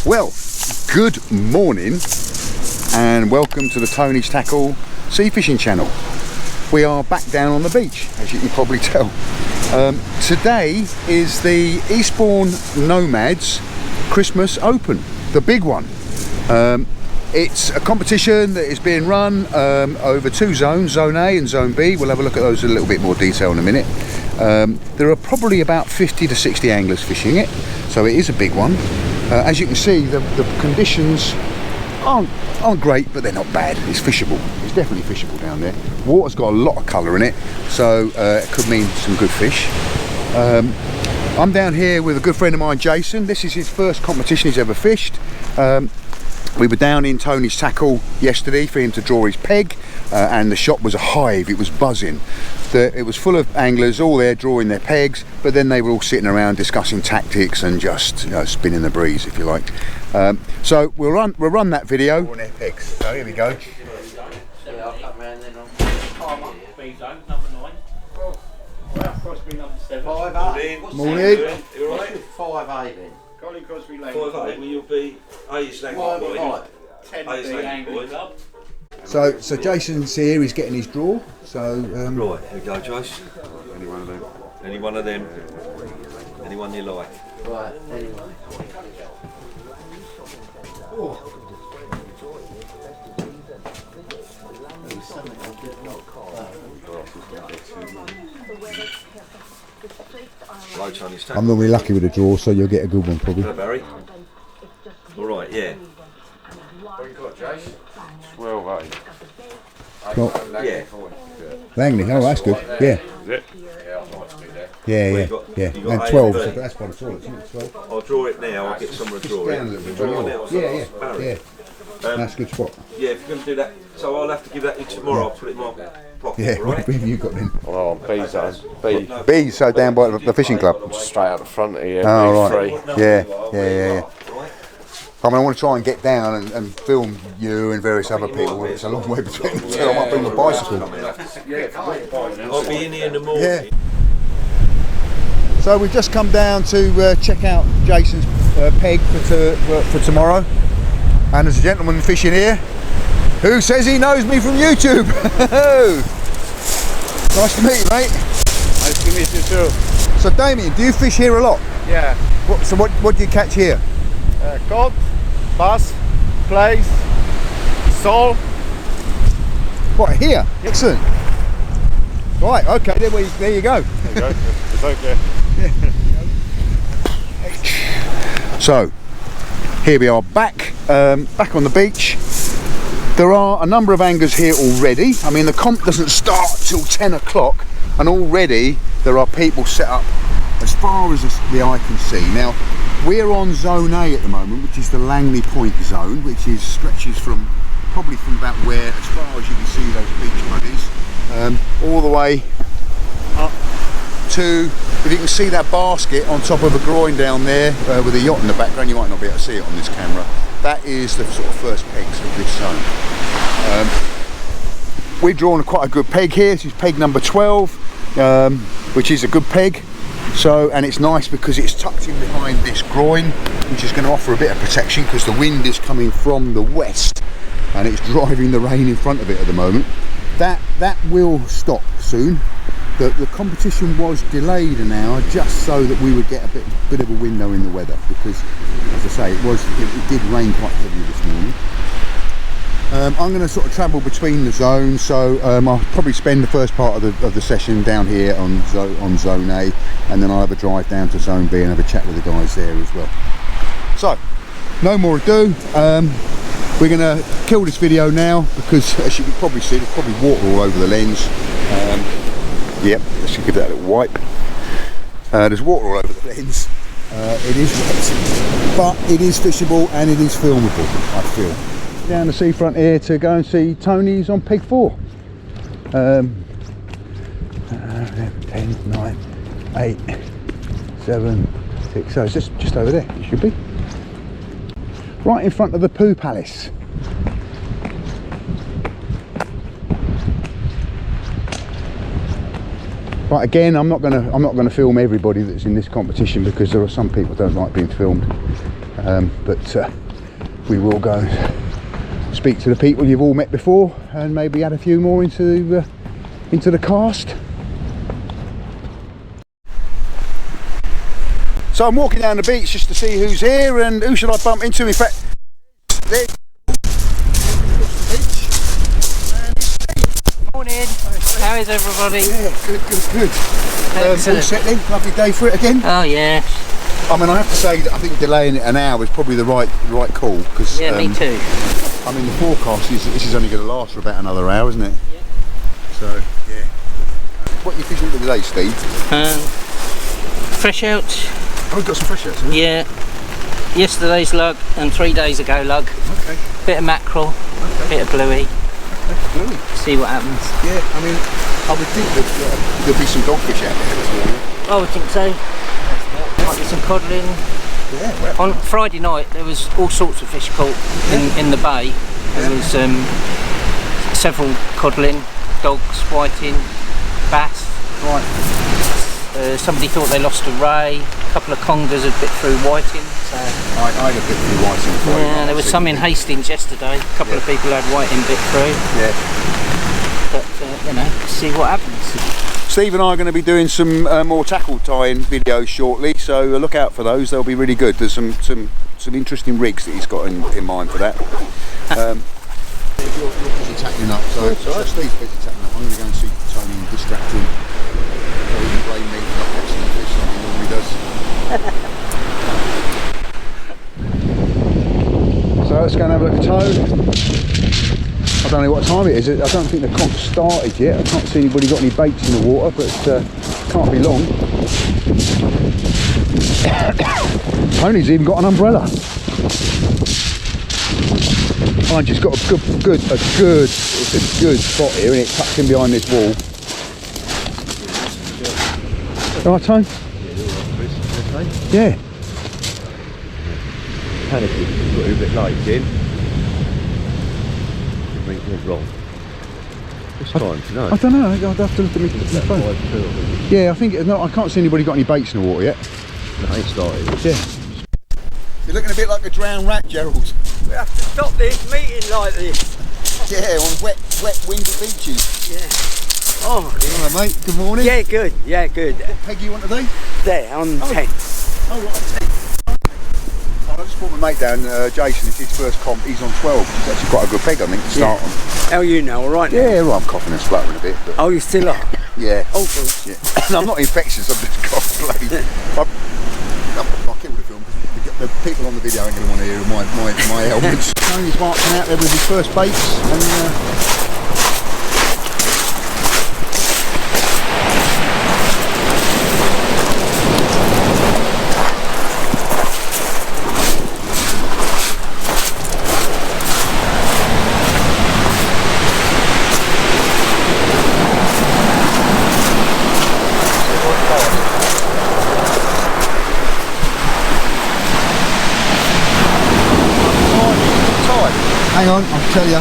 Well, good morning and welcome to the Tony's Tackle Sea Fishing Channel. We are back down on the beach, as you can probably tell. Today is the Eastbourne Nomads Christmas Open, the big one. It's a competition that is being run over two zones, Zone A and Zone B. We'll have a look at those in a little bit more detail in a minute. There are probably about 50 to 60 anglers fishing it, so it is a big one. As you can see, the conditions aren't great, but they're not bad. It's fishable. It's definitely fishable down there. Water's got a lot of colour in it, so it could mean some good fish. I'm down here with a good friend of mine, Jason. This is his first competition he's ever fished. We were down in Tony's Tackle yesterday for him to draw his peg, and the shop was a hive. It was buzzing. It was full of anglers, all there drawing their pegs, but then they were all sitting around discussing tactics and just spinning the breeze, if you like. So we'll run that video. Drawing their pegs. So here we go. I'll come round then on B zone, number 9. Crosby number 7. 5A. Morning. You alright? 5A then. Colin Crosby Lane. 5A, will you be A's Lane boy? 10B angling club. So Jason's here. He's getting his draw. So Right, here we go, Joyce. any one of them. Any one of them. Anyone you like. Right, anyway. Hello, Tony's Tackle. I'm normally lucky with a draw, so you'll get a good one probably. Hello, Barry. Alright, yeah. What you got, Jace? 12A. Well, Yeah. Langley, oh that's good. Yeah, Is it? Yeah, I'd like to be there. yeah, Well, yeah, you got- yeah. you got And A 12, and so B. that's by the toilet, isn't it? 12. I'll draw it now, I'll get someone to draw Down a it. little bit. Draw it now, so Yeah, that's Barry. yeah. That's a good spot. Yeah, if you're going to do that, so I'll have to give that to you tomorrow, I'll put it in my pocket, Yeah, alright? what have you got then? Well, on B zone. B. B, so down by the fishing club. Straight out the front here. Oh, B3. right. Yeah. I mean, I want to try and get down and film you and various other people. It's a long way between the two. I might bring my bicycle. I'll be in here in the morning. Yeah. So we've just come down to check out Jason's peg for tomorrow. And there's a gentleman fishing here who says he knows me from YouTube. Nice to meet you, mate. Nice to meet you too. So Damien, do you fish here a lot? Yeah. What do you catch here? Cod, bass, plaice, sole. What, here? Excellent. Right, okay, there you go. There you go. It's okay. So, here we are back on the beach. There are a number of anglers here already. I mean, the comp doesn't start till 10 o'clock and already there are people set up as far as the eye can see. Now, we're on Zone A at the moment, which is the Langley Point zone, which stretches probably from about where, as far as you can see those beach buddies, all the way up to, if you can see that basket on top of a groin down there with a yacht in the background. You might not be able to see it on this camera. That is the sort of first pegs of this zone. We've drawn quite a good peg here. This is peg number 12, which is a good peg. So, and it's nice because it's tucked in behind this groin, which is going to offer a bit of protection because the wind is coming from the west and it's driving the rain in front of it at the moment. That will stop soon. The competition was delayed an hour just so that we would get a bit of a window in the weather because, as I say, it did rain quite heavily this morning. I'm going to sort of travel between the zones, so I'll probably spend the first part of the session down here on Zone A, and then I'll have a drive down to Zone B and have a chat with the guys there as well. So, no more ado. We're going to kill this video now because, as you can probably see, there's probably water all over the lens. Yep, let's give that a little wipe. There's water all over the lens. It is wet, but it is fishable and it is filmable, I feel. Down the seafront here to go and see Tony's on peg 4. 10, 9, 8, 7, 6. So it's just over there, it should be. Right in front of the Poo Palace. But again, I'm not gonna film everybody that's in this competition, because there are some people who don't like being filmed. But we will go and speak to the people you've all met before, and maybe add a few more into the cast. So I'm walking down the beach just to see who's here, and who should I bump into? In fact, there. Morning. How is everybody? Yeah, good. All Excellent. set then? Lovely day for it again. Oh yeah. I mean, I have to say that I think delaying it an hour is probably the right call, because Yeah, me too. I mean, the forecast is that this is only going to last for about another hour, isn't it? Yeah. So yeah. What are you fishing for today, Steve? Fresh out. Oh, we've got some fresh outs, haven't we? Yeah. Yesterday's lug and 3 days ago lug. Okay. Bit of mackerel. Bit of bluey. Really? See what happens. Yeah. I mean, I would think that there'll be some dogfish out there this morning. I would think so. Might be some codling. Yeah. Well, On Friday night there was all sorts of fish caught in the bay. There was several codling, dogs, whiting, bass. right. Somebody thought they lost a ray. A couple of congers had bit through whiting. So. I had a bit of whiting Friday Yeah, night, there was I some think. in Hastings yesterday. A couple of people had whiting bit through. Yeah. But you know, see what happens. Steve and I are going to be doing some more tackle tying videos shortly, so look out for those. They'll be really good. There's some interesting rigs that he's got in mind for that. You're busy tackling up, so Steve's busy tackling up. I'm going to go and see Tony and distract him. So he can blame me for not catching the fish like he normally does. So let's go and have a look at toad. I don't know what time it is. I don't think the comp's started yet. I can't see anybody got any baits in the water, but can't be long. Tony's even got an umbrella. I've just got it's a good spot here, and it tucked in behind this wall. Right, Tone? Yeah. Panicking, got a bit late in. Went wrong. It's time to know. I don't know. I'd have to look at my phone. Yeah, I think no. I can't see anybody got any baits in the water yet. No, it started. Yeah. You're looking a bit like a drowned rat, Gerald. We have to stop this meeting like this. Yeah, on wet, windy beaches. Yeah. Oh, Hello, mate. Good morning. yeah, good. Yeah, good. What peg you want to do? There, on 10. Oh, right, 10. I just brought my mate down, Jason. It's his first comp. He's on 12. It's actually quite a good peg, I think, to start on. How are you now? All right now? Yeah, well, I'm coughing and spluttering a bit. But Oh, you still are? yeah. Oh, good. Yeah. And I'm not infectious. I'm just cough-plagued. I'll kill the film. The people on the video ain't going to want to hear my ailments. Tony's marching out there with his first baits, and hang on, I'll tell you.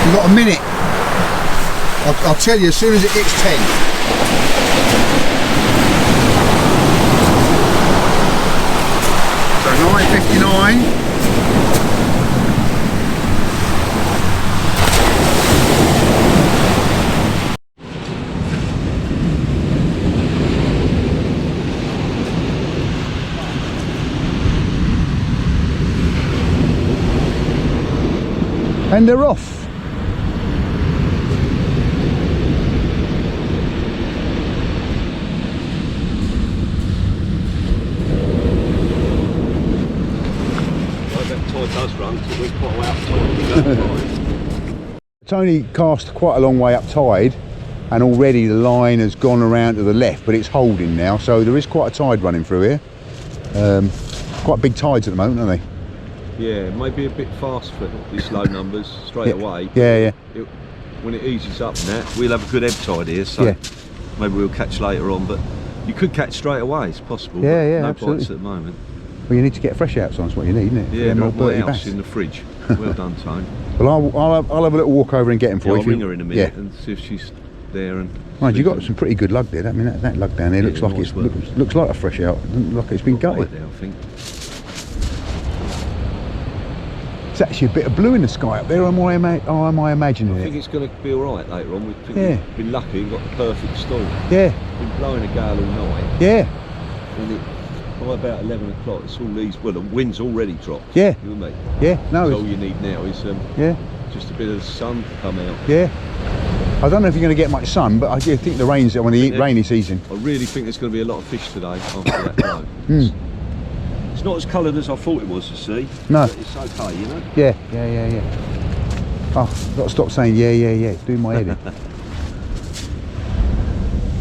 You've got a minute. I'll tell you as soon as it gets 10. So 9:59. And they're off. Tony cast quite a long way up tide, and already the line has gone around to the left, but it's holding now, so there is quite a tide running through here. Quite big tides at the moment, aren't they? Yeah, maybe a bit fast for these low numbers straight away. Yeah. When it eases up and that, we'll have a good ebb tide here, so Yeah. maybe we'll catch later on, but you could catch straight away, it's possible. Yeah, but no absolutely. bites at the moment. Well, you need to get fresh outs on, that's what you need, isn't it? Yeah, Get more my Bertie house bass. in the fridge. Well done, Tone. Well, I'll have a little walk over and get him for Yeah, you. I'll ring her in a minute Yeah. and see if she's there and. Right, you got some pretty good lug there. I mean, that lug down there looks like nice looks like a fresh out. Doesn't look like it's been gutted. Right there, I think. It's actually a bit of blue in the sky up there. Or am I imagining I think it? it's going to be all right later on. We've been lucky and got the perfect storm. Yeah. Been blowing a gale all night. Yeah. And by about 11 o'clock, it's all these. Well, the wind's already dropped. Yeah. You know what I mean? Yeah. No. So all you need now is just a bit of the sun to come out. Yeah. I don't know if you're going to get much sun, but I do think the rain's on the rainy season. I really think there's going to be a lot of fish today after that blow. It's not as coloured as I thought it was to see. No. But it's okay, you know? Yeah. Oh, I've got to stop saying yeah. It's doing my head in.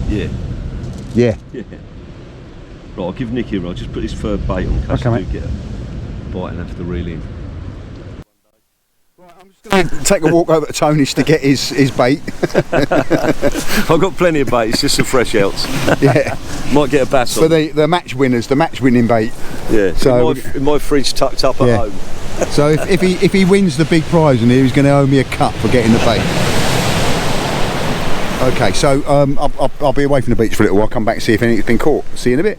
Yeah. Yeah. Right, I'll give Nicky a rod. I'll just put this third bait on in case Okay, I do get a bite and have to reel in. Take a walk over to Tony's to get his bait. I've got plenty of bait, it's just some fresh outs. Yeah. Might get a bass For on. the match winners, the match winning bait. Yeah, So in my fridge tucked up at home. So if he wins the big prize in here, he's going to owe me a cut for getting the bait. Okay, so I'll be away from the beach for a little while. I'll come back and see if anything's been caught. See you in a bit.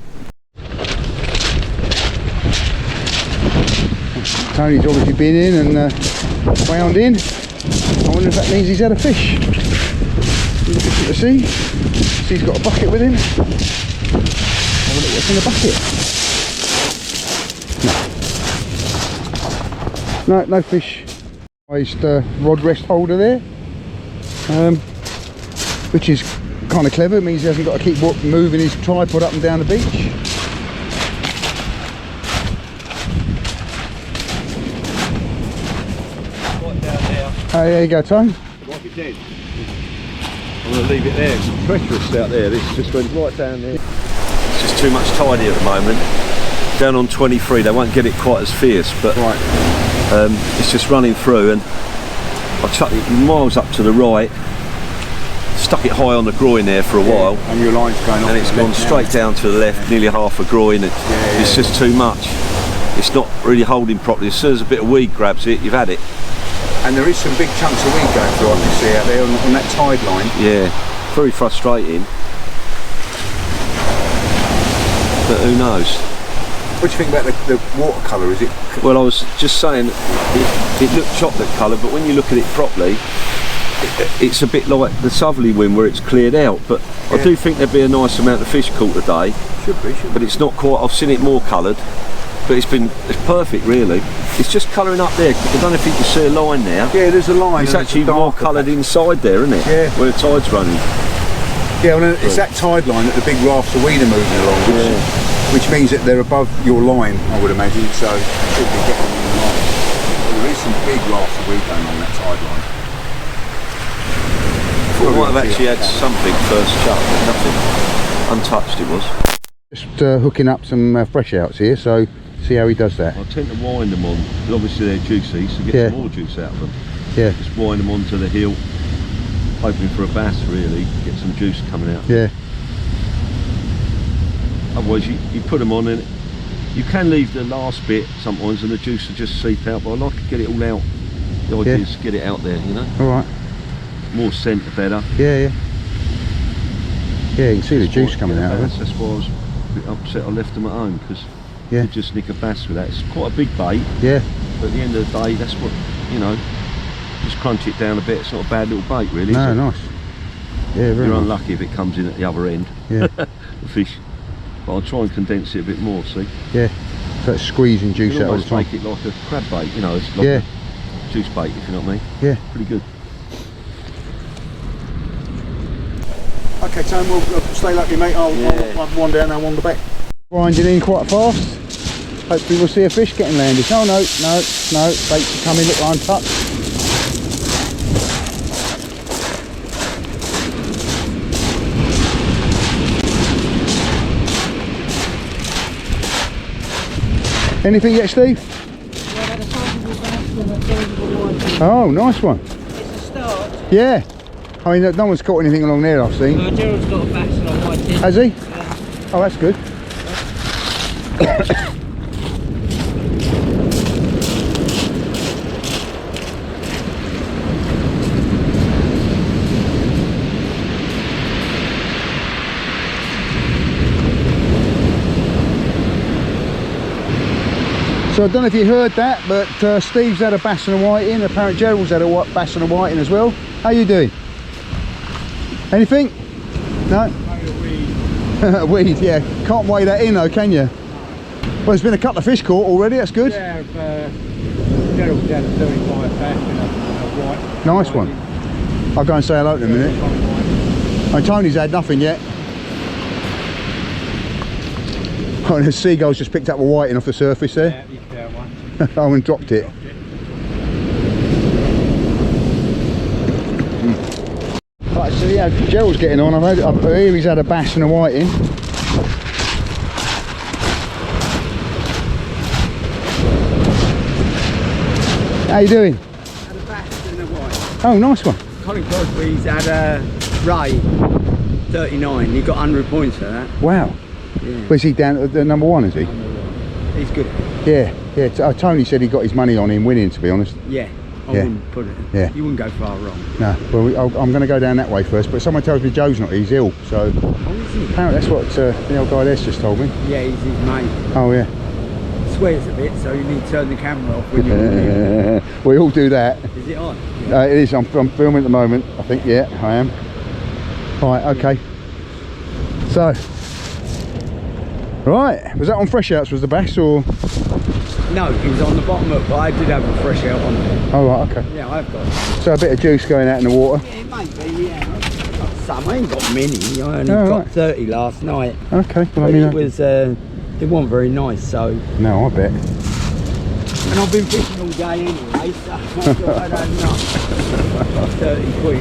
Tony's obviously been in and wound in. I wonder if that means he's had a fish. He's looking to see. So he's got a bucket with him. Have a look what's in the bucket. No fish. Placed rod rest holder there, which is kind of clever. It means he hasn't got to keep moving his tripod up and down the beach. Oh, there you go, Tone. Might be dead. I'm going to leave it there. It's treacherous out there. This just went right down there. It's just too much tide here at the moment. Down on 23, they won't get it quite as fierce, but it's just running through, and I chucked it miles up to the right, stuck it high on the groin there for a while, and your line's going off, and it's gone straight down to the left, nearly half a groin. It's just too much. It's not really holding properly. As soon as a bit of weed grabs it, you've had it. And there is some big chunks of weed going through, I can see out there on that tide line. Yeah, very frustrating. But who knows? What do you think about the watercolour? Is it? Well, I was just saying, it looked chocolate colour, but when you look at it properly, it's a bit like the southerly wind where it's cleared out. But I do think there'd be a nice amount of fish caught today. Should be. But it's not quite. I've seen it more coloured, but it's perfect really. It's just colouring up there. I don't know if you can see a line there. Yeah, there's a line. It's actually more coloured inside there, isn't it? Yeah. Where the tide's running. Yeah, well, it's that tide line that the big rafts of weed are moving along, which means that they're above your line, I would imagine. So it should be getting in the line. Well, there is some big rafts of weed going on that tide line. I might have actually had something first chuck, but nothing. Untouched it was. Just hooking up some fresh outs here, so see how he does that. I tend to wind them on, because obviously they're juicy, so get some more juice out of them. Yeah. Just wind them onto the heel, hoping for a bass really, get some juice coming out. Yeah. Otherwise you put them on and you can leave the last bit sometimes and the juice will just seep out, but I like to get it all out. The idea is to get it out there, you know. Alright. More scent the better. Yeah, you can see the juice coming out of it. That's why I was a bit upset I left them at home, because you could just nick a bass with that. It's quite a big bait. Yeah. But at the end of the day, that's what, you know, just crunch it down a bit. It's not a bad little bait really, No, is it? nice. Yeah, very You're nice. unlucky if it comes in at the other end. Yeah. The fish. But I'll try and condense it a bit more, see? Yeah. So it's squeezing juice You can out all the almost time. make it like a crab bait, you know, it's like a juice bait, if you know what I mean. Yeah. Pretty good. Okay, Tom, we'll stay lucky, mate. I'll one down and one the back. Grinding in quite fast. Hopefully we'll see a fish getting landed. Oh no, baits are coming, look untouched. Anything yet, Steve? Oh, nice one. It's a start. Yeah. I mean, no one's caught anything along there I've seen. Gerald's got a bass and I might did. Has he? Yeah. Oh, that's good. So I don't know if you heard that, but Steve's had a bass and a whiting. Apparently Gerald's had a bass and a whiting as well. How you doing? Anything? No? Weed, yeah. Can't weigh that in though, can you? Well, there's been a couple of fish caught already, that's good. Yeah, Gerald's had a 35 bass and a white. Nice one. I'll go and say hello to him in a minute. And Tony's had nothing yet. Oh, and the seagull's just picked up a whiting off the surface there. Yeah, you found one. Oh, and dropped it. Right, so yeah, Gerald's getting on. I hear he's had a bass and a whiting. How you doing? Had a bass and a white. Oh, nice one. Colin Crosby's had a Ray 39. He got 100 points for that. Wow. Yeah. Was he down at the number one, is he? He's good. Yeah, yeah. Tony said he got his money on him winning, to be honest. Yeah. I Yeah. wouldn't put it. Yeah. You wouldn't go far wrong. No, well, I'm going to go down that way first, but someone tells me Joe's not, he's ill, so Oh, is he? apparently that's what the old guy there's just told me. Yeah, he's his mate. Oh, yeah. Swears a bit, so you need to turn the camera off when you're We all do that. Is it on? It is, I'm filming at the moment, I think, yeah, I am. Right, okay. So, right, was that on fresh outs, was the bass, or? No, he was on the bottom hook, but I did have a fresh out on there. Oh, right, okay. Yeah, I've got So a bit of juice going out in the water. Yeah, it might be, yeah. I've got some. I ain't got many. I only Oh, got right. 30 last night. Okay, well, But I mean, it was, it wasn't very nice, so. no, I bet. And I've been fishing all day anyway, so I thought I'd had enough. 30 quid.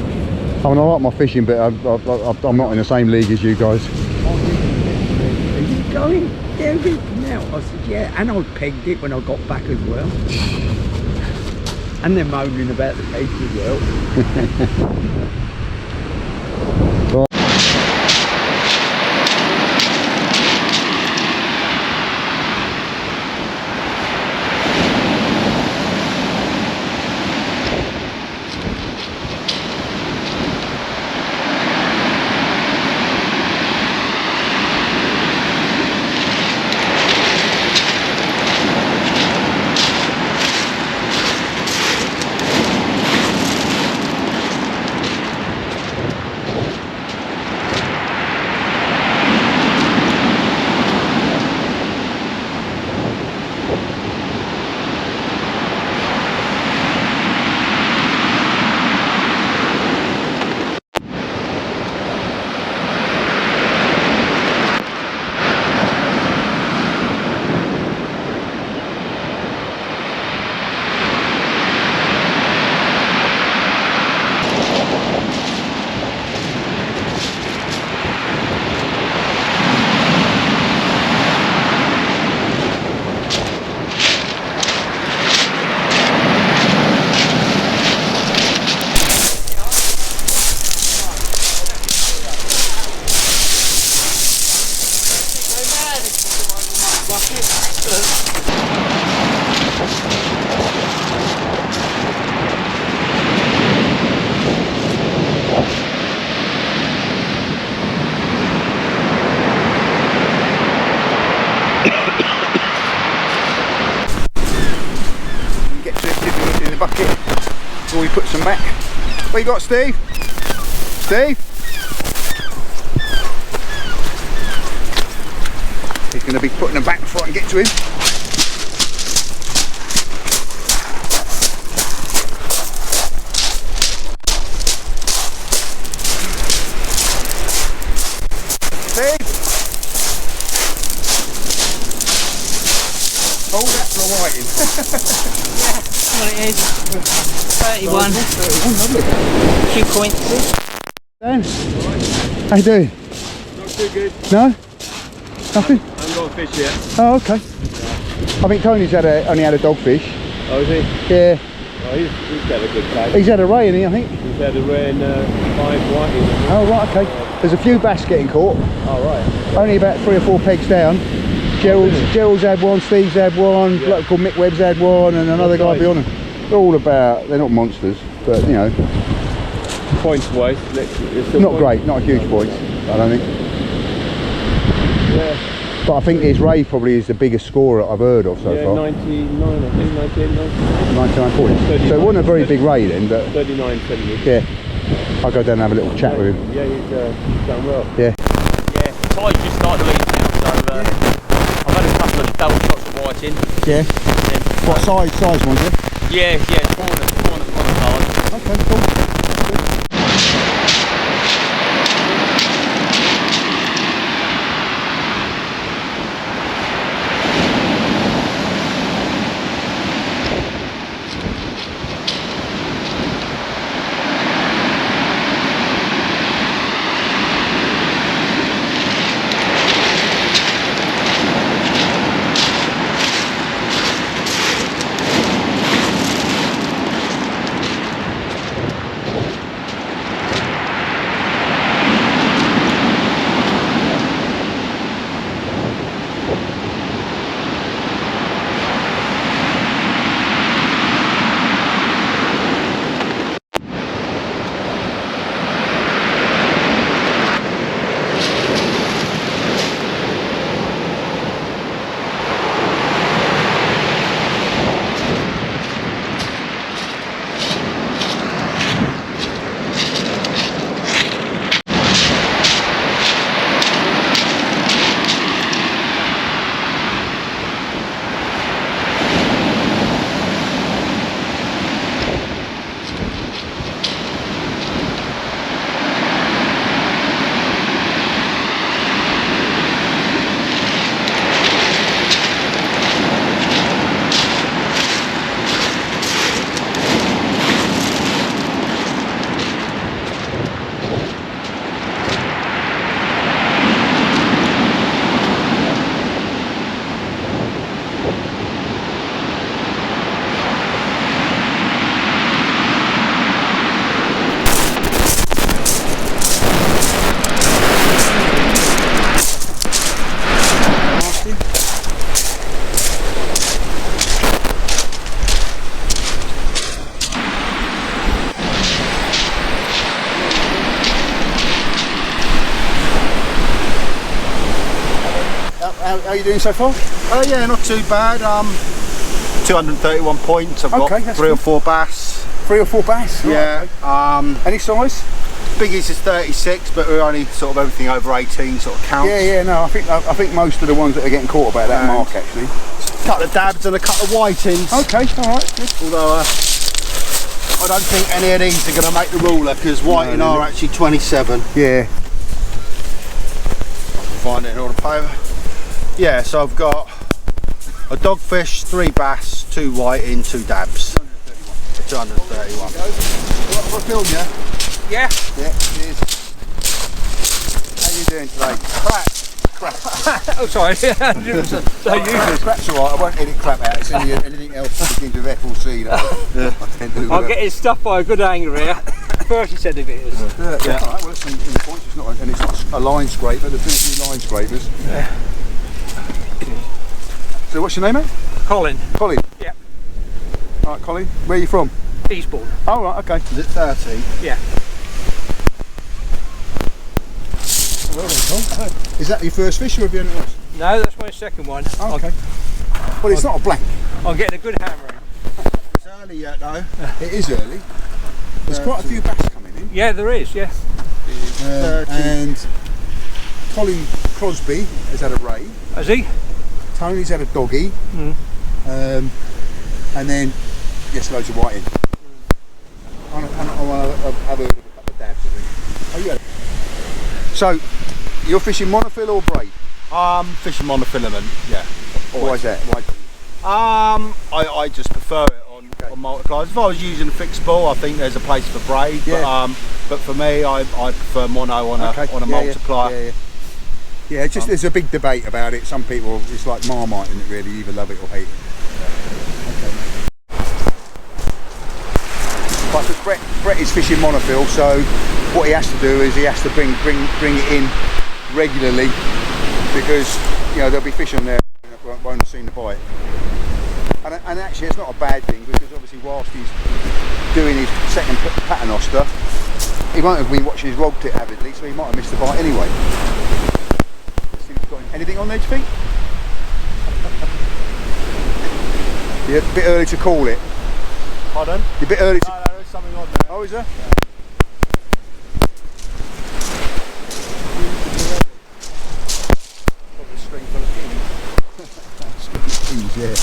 I mean, I like my fishing, but I'm not in the same league as you guys. Are you going? Yeah, we now. I said, yeah, and I pegged it when I got back as well. And they're moaning about the pegs as well. Get to it in the bucket before we put some back. What you got, Steve? Steve? He's going to be putting them back before I can get to him. Steve? Hold that for a whiting. What it is. 31. 31, lovely. Few points. Dan, how you doing? Not too good. No? Nothing? I haven't got a fish yet. Oh, okay. I think Tony's only had a dogfish. Oh, is he? Yeah, Oh, he's had a good day. he's had a ray, hasn't he, I think? He's had a ray and 5 whiting. Oh, right, okay. There's a few bass getting caught. Oh, right. Only about 3 or 4 pegs down. Gerald's had one, Steve's had one, Yeah. bloke called Mick Webb's had one, and another guy What size? beyond him. They're all about, they're not monsters, but you know, Points wise, it's still not points. great, not a huge point, I don't think. Yeah. But I think his Ray probably is the biggest scorer I've heard of so far. 99, I think, 98, 99 points. So it wasn't a very big Ray then, but 39, 70. yeah. I'll go down and have a little chat with him. Yeah, he's done well. Yeah. Yeah, the tide's just started to ease now, so I've had a couple of double shots of whiting. Yeah. What size ones, yeah? Yeah, 4 and a card. Okay, cool. How are you doing so far? Yeah, not too bad. 231 points. I've Okay, got that's 3 or good. 4 bass. 3 or 4 bass? Yeah. Any size? Biggest is 36, but we're only sort of everything over 18 sort of counts. Yeah, no, I think most of the ones that are getting caught about that mark actually. A couple of dabs and a couple of whitings. Okay, alright, good. Although I don't think any of these are going to make the ruler because whiting No, are actually 27. Yeah. Find it in all the paper. Yeah, so I've got a dogfish, 3 bass, 2 whiting, 2 dabs. 231. For a film, yeah? Yeah. Yeah, cheers. How you doing today? Crap. Oh, sorry. Crap's alright, I won't edit crap out. It's anything else that begins with F or C that I tend to do. I'll get his stuff by a good hanger here. 30 centimetres. Yeah. Alright, well, that's in the points. It's not, and it's not a line scraper. There's been a few line scrapers. Yeah. So what's your name, mate? Colin. Colin? Yeah. Alright, Colin. Where are you from? Eastbourne. Oh, right, okay. Is it 30? Yeah. Well done, Tom. Is that your first fish or have you had anything else? No, that's my second one. Oh, okay. Well, it's not a blank. I'm getting a good hammering. It's early yet though. It is early. There's quite a few bass coming in. Yeah, there is, yeah. And Colin Crosby has had a ray. Has he? Tony's had a doggy. And then, yes, loads of whiting. I've heard of a couple of dabs, I think. Oh, you had it. So, you're fishing monofill or braid? Fishing monofilament, yeah. Why is that? Why? I just prefer it on multipliers. If I was using a fixed spool, I think there's a place for braid. Yeah. But for me, I prefer mono on a multiplier. Yeah, it's just there's a big debate about it. Some people, it's like Marmite, and it really you either love it or hate it. Okay, mate. But Brett is fishing monofill, so what he has to do is he has to bring it in regularly because there'll be fish on there that won't have seen the bite. And actually, it's not a bad thing because obviously, whilst he's doing his second paternoster, he won't have been watching his rod tip avidly, so he might have missed the bite anyway. Anything on there, do you think? You're a bit early to call it. Pardon? You're a bit early to... No, there's something on there. Oh, is there? Probably a string full of pins. Yeah.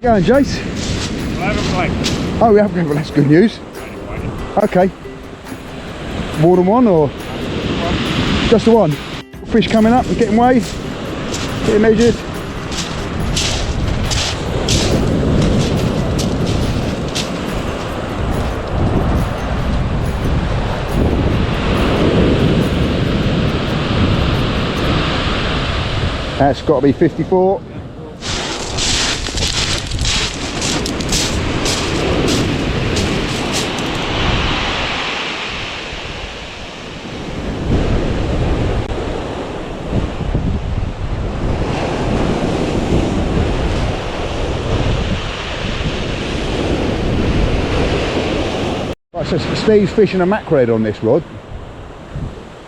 Going, Jace? I haven't played. Oh, we have. Well, that's good news. Okay. More than one, or just the one? Fish coming up and getting weighed, getting measured. That's got to be 54. Right, so Steve's fishing a mackerel on this rod,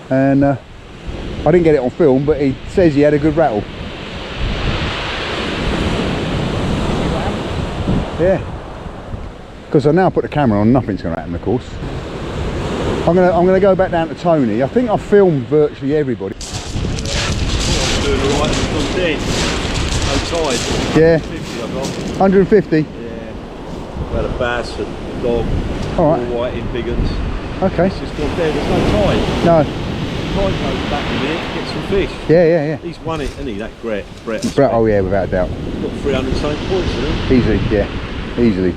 and I didn't get it on film, but he says he had a good rattle. Yeah, because I now put the camera on, nothing's going to happen, of course. I'm gonna go back down to Tony. I think I've filmed virtually everybody. Doing all right, it's gone dead. No tide. Yeah. 150 I got. 150. Yeah. Had a bass, a dog, All right. all white in big uns. Okay. It's just gone dead. There's no tide. No. Tide goes back a minute, get some fish. Yeah. He's won it, hasn't he? That Brett. Oh yeah, without a doubt. He's got 300 something points, hasn't he? Easily, yeah, easily.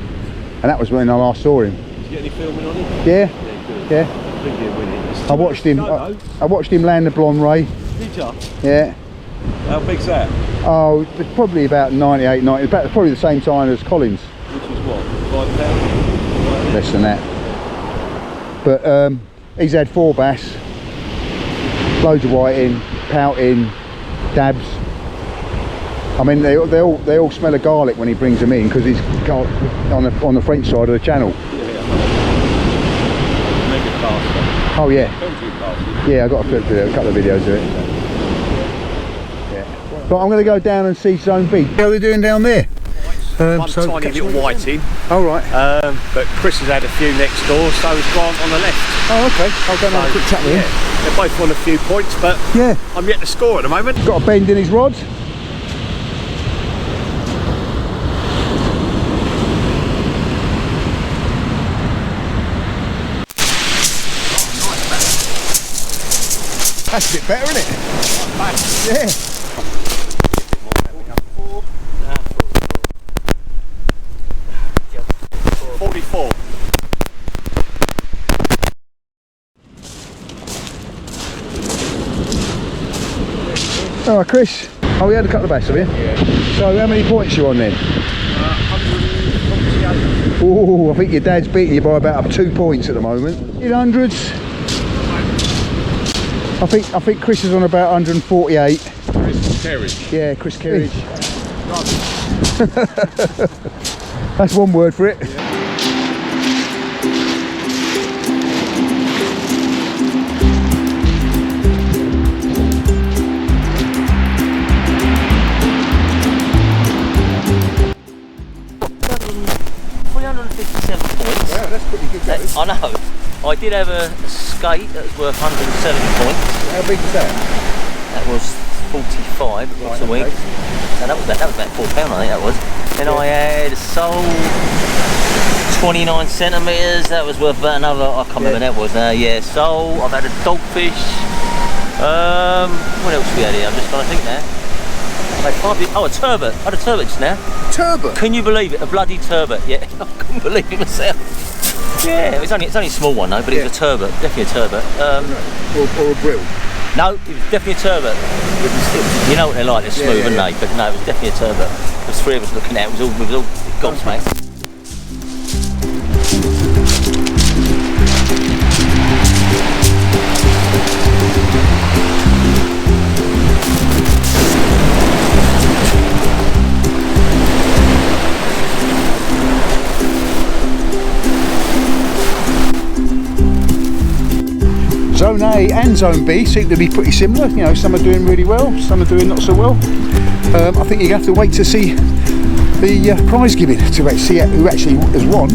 And that was when I last saw him. Did you get any filming on him? Yeah. Good. Yeah. I think he'll win it. It's I watched him. I watched him land the blonde ray. Did you? Yeah. How big's that? Oh, it's probably about 98, 90. About probably the same time as Collins. Which is what? 5 pounds? Less than that. But he's had 4 bass, loads of whiting, pouting, dabs. I mean, they all smell of garlic when he brings them in, because he's got on the French side of the channel. Mega caster. Oh yeah. Yeah, I got a couple of videos of it. Yeah. But I'm going to go down and see Zone B. How are they doing down there? One tiny little whiting. Oh, right. But Chris has had a few next door, so is Grant on the left. Oh, okay. I'll go and have a quick chat with him. They're both on a few points, but yeah, I'm yet to score at the moment. Got a bend in his rod. That's a bit better, isn't it? Yeah. 44. Alright, Chris. Oh, we had a couple of bass, have you? Yeah. So, how many points are you on then? 148. Oh, I think your dad's beating you by about 2 points at the moment. In hundreds. I think Chris is on about 148. Chris Kerridge. Yeah, Chris Kerridge. That's one word for it. Yeah. I know. I did have a skate that was worth 170 points. How big is that? That was 45 across a week. So that was about £4, I think that was. Then I had a sole 29 centimetres. That was worth about another. I can't remember what that was now. Yeah, sole. I've had a dogfish. What else we had here? I'm just trying to think now. Oh, a turbot. I had a turbot just now. Turbot? Can you believe it? A bloody turbot. Yeah, I couldn't believe it myself. Yeah, it's only a small one though, but it was a turbot, definitely a turbot. Or a brill? No, it was definitely a turbot. You know what they're like, they're smooth, aren't they? But no, it was definitely a turbot. There was 3 of us looking at it, we was all gobsmacked. Zone A and Zone B seem to be pretty similar. You know, some are doing really well, some are doing not so well. I think you have to wait to see the prize giving to see who actually has won.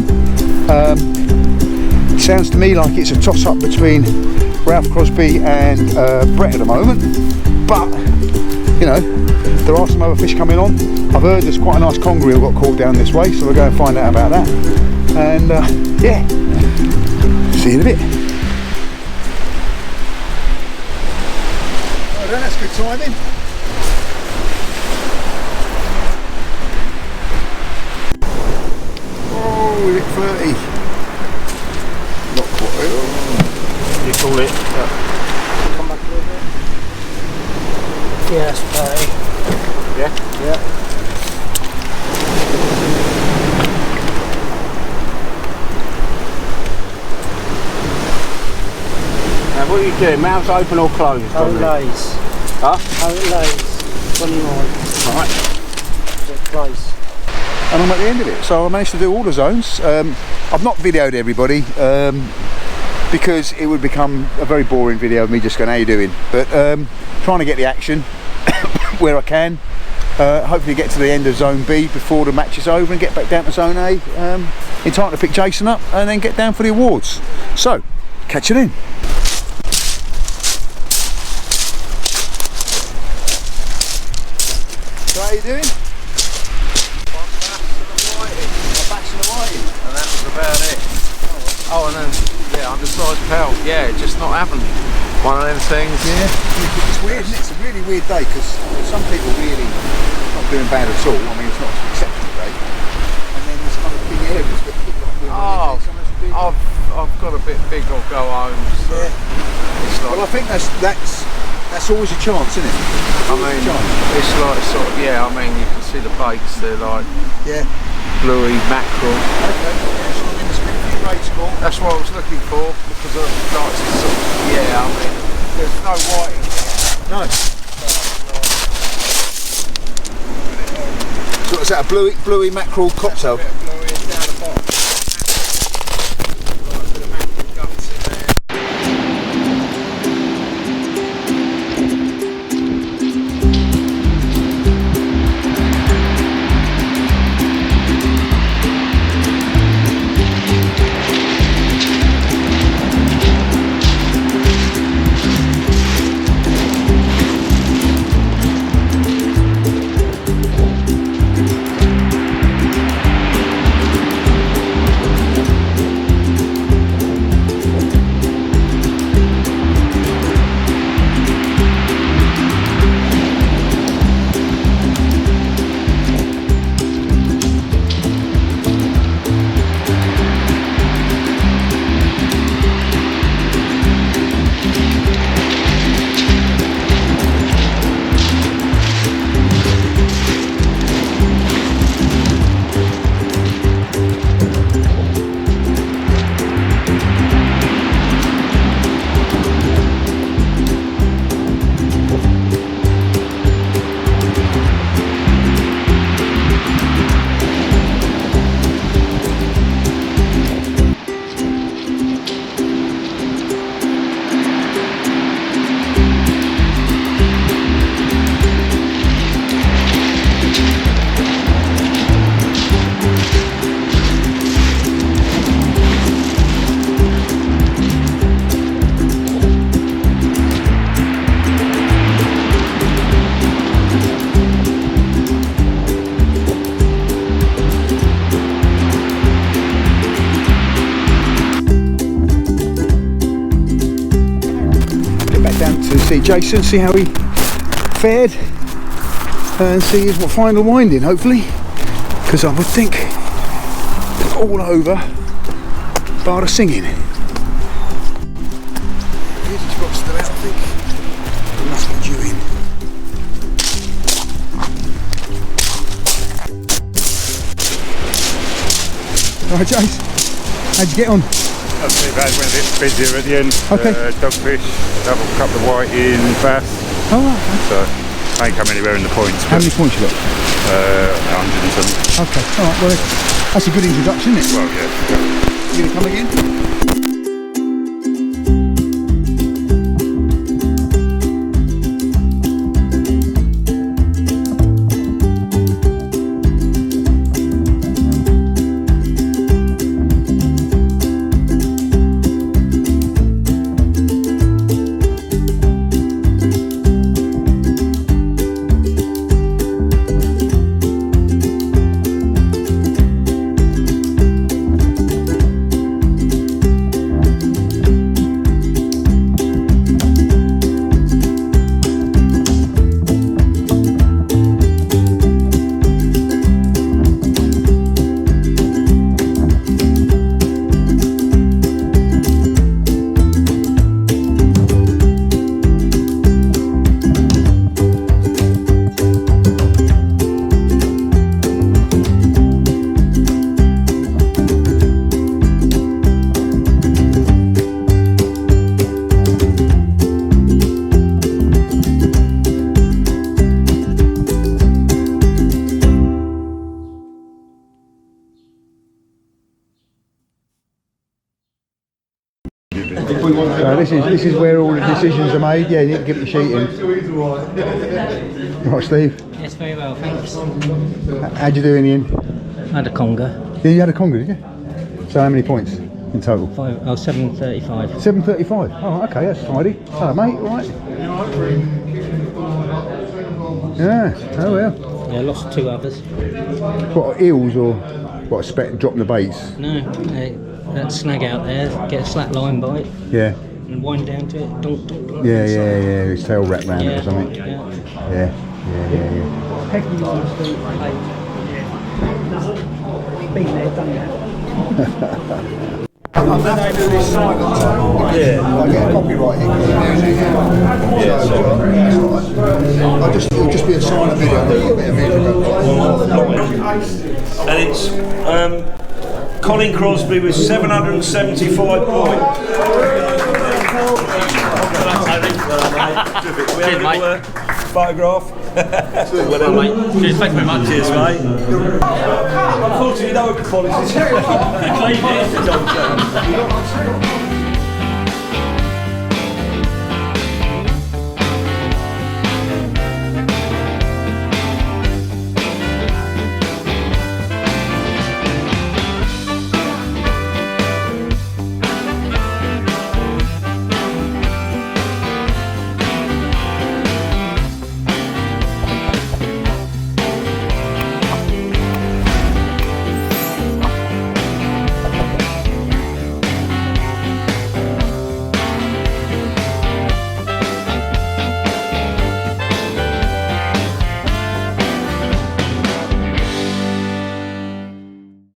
It sounds to me like it's a toss-up between Ralph Crosby and Brett at the moment. But you know, there are some other fish coming on. I've heard there's quite a nice conger eel got caught down this way, so we'll go and find out about that. And yeah, see you in a bit. That's good timing. Oh, we hit 30. Not quite. You call it? Come back a little bit. Yeah, that's 30. Yeah? Yeah. Now what are you doing? Mouths open or closed? How it lays. Huh? How it lays. 29. Right. Get close. And I'm at the end of it. So I managed to do all the zones. I've not videoed everybody because it would become a very boring video of me just going, how you doing? But trying to get the action where I can. Hopefully get to the end of Zone B before the match is over and get back down to Zone A in time to pick Jason up and then get down for the awards. So, catch you then. So how you doing? And that was about it. Oh, and then, yeah, undersized pelt. Yeah, just not happening. One of them things. Yeah, it's weird, isn't it? It's a really weird day because some people really not doing bad at all. I mean, it's not an exceptional day. And then there's kind of big areas that people are doing really big. I've got a bit big or go home. So yeah. It's like, well, I think that's always a chance, isn't it? I mean, it's like sort of, yeah, I mean, you can see the baits, they're like bluey mackerel. Okay, yeah, so I mean, there's been a few baits caught. That's what I was looking for, because I like to sort of, yeah, I mean, there's no whiting there. No. So is that a bluey mackerel cocktail? Bluey down the bottom. Like a bit of mackerel guts in there. Jason, see how he fared, and see his final winding, hopefully, because I would think it's all over bar the singing. Here's his box still out, I think. He must be due in. Alright, Jace, how'd you get on? Not too bad, went a bit busier at the end. Okay. Dogfish, double couple of white in bass. Oh, right. So I ain't come anywhere in the points. How many points you got? 100 and something. Okay, alright, well that's a good introduction, isn't it? Well, yeah. You gonna come again? So this is where all the decisions are made. Yeah, you need to get the sheet in. Right, Steve. Yes, very well, thanks. How'd you do in the end? I had a conga. Yeah, you had a conga, did you? So how many points in total? 735. 735. Oh, okay, that's tidy. Hello, mate. All right. Yeah. Oh well. Yeah, lost 2 others. What, eels or what? Dropping the baits? No, that snag out there, get a slack line bite. Yeah. And wind down to it. Dunk, dunk, dunk. Yeah. His tail wrapped round it or something. Yeah. Yeah. Peggy lines do been there, done that. I'm going to do this side of the time. Yeah. I get copyrighted because of music. Yeah. So, it'll just be a sign of video, a little bit of music. And it's Colin Crosby with 775 points. Cheers, mate. Photograph. Well, mate. Cheers, thank you very much. Cheers, mate. Unfortunately, no one can follow this.